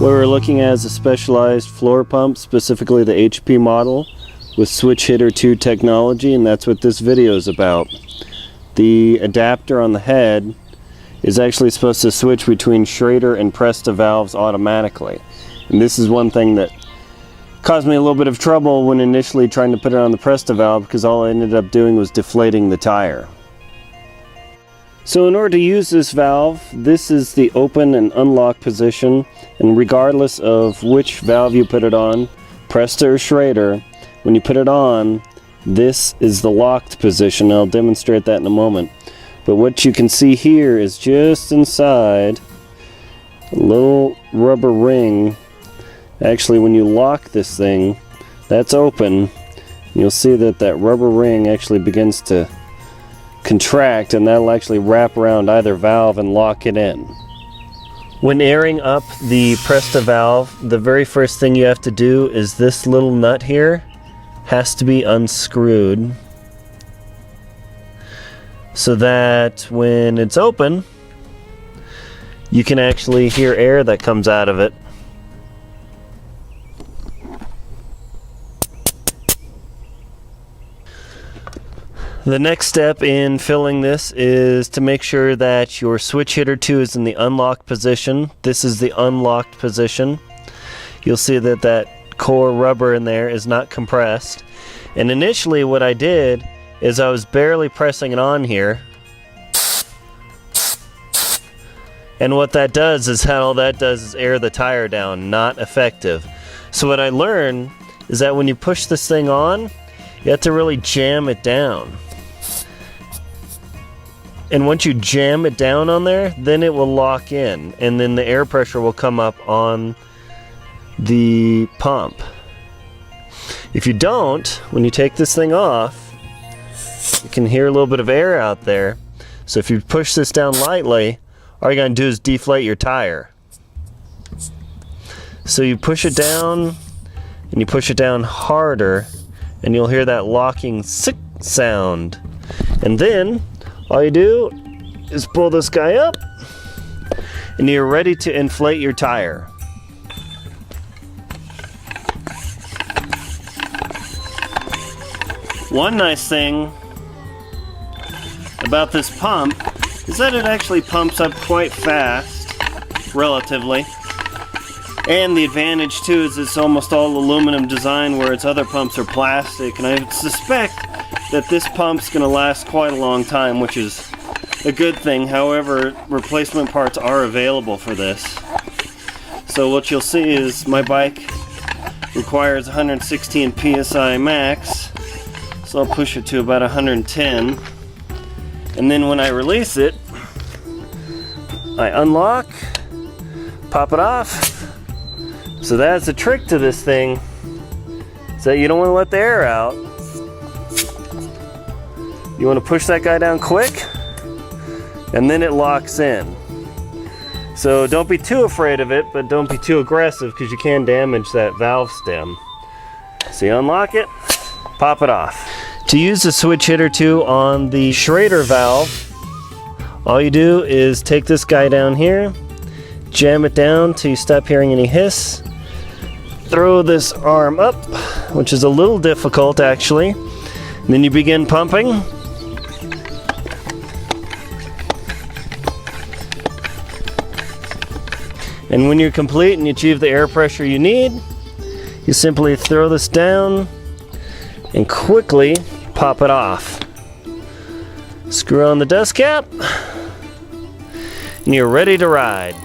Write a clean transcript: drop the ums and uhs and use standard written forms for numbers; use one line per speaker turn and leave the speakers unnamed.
What we're looking at is a specialized floor pump, specifically the HP model with switch hitter 2 technology, and that's what this video is about. The adapter on the head is actually supposed to switch between Schrader and Presta valves automatically. And this is one thing that caused me a little bit of trouble when initially trying to put it on the Presta valve, because all I ended up doing was deflating the tire. So in order to use this valve, this is the open and unlock position, and regardless of which valve you put it on, Presta or Schrader, when you put it on, this is the locked position. I'll demonstrate that in a moment. But what you can see here is just inside a little rubber ring. Actually, when you lock this thing, that's open. You'll see that that rubber ring actually begins to contract, and that'll actually wrap around either valve and lock it in. When airing up the Presta valve, the very first thing you have to do is this little nut here has to be unscrewed so that when it's open, you can actually hear air that comes out of it. The next step in filling this is to make sure that your switch hitter 2 is in the unlocked position. This is the unlocked position. You'll see that that core rubber in there is not compressed. And initially what I did is I was barely pressing it on here. And what that does is all that does is air the tire down. Not effective. So what I learned is that when you push this thing on, you have to really jam it down. And once you jam it down on there, then it will lock in, and then the air pressure will come up on the pump. If you don't, when you take this thing off, you can hear a little bit of air out there. So if you push this down lightly, all you're going to do is deflate your tire. So you push it down, and you push it down harder, and you'll hear that locking sick sound. And then all you do is pull this guy up, and you're ready to inflate your tire. One nice thing about this pump is that it actually pumps up quite fast, relatively. And the advantage too is it's almost all aluminum design, whereas other pumps are plastic, and I suspect that this pump's going to last quite a long time, which is a good thing. However, replacement parts are available for this. So what you'll see is my bike requires 116 psi max, so I'll push it to about 110, and then when I release it, I unlock, pop it off. So that's the trick to this thing, is that you don't want to let the air out. You want to push that guy down quick, and then it locks in. So don't be too afraid of it, but don't be too aggressive, because you can damage that valve stem. So you unlock it, pop it off. To use the switch hitter 2 on the Schrader valve, all you do is take this guy down here, jam it down till you stop hearing any hiss, throw this arm up, which is a little difficult actually, and then you begin pumping. And when you're complete and you achieve the air pressure you need, you simply throw this down and quickly pop it off. Screw on the dust cap, and you're ready to ride.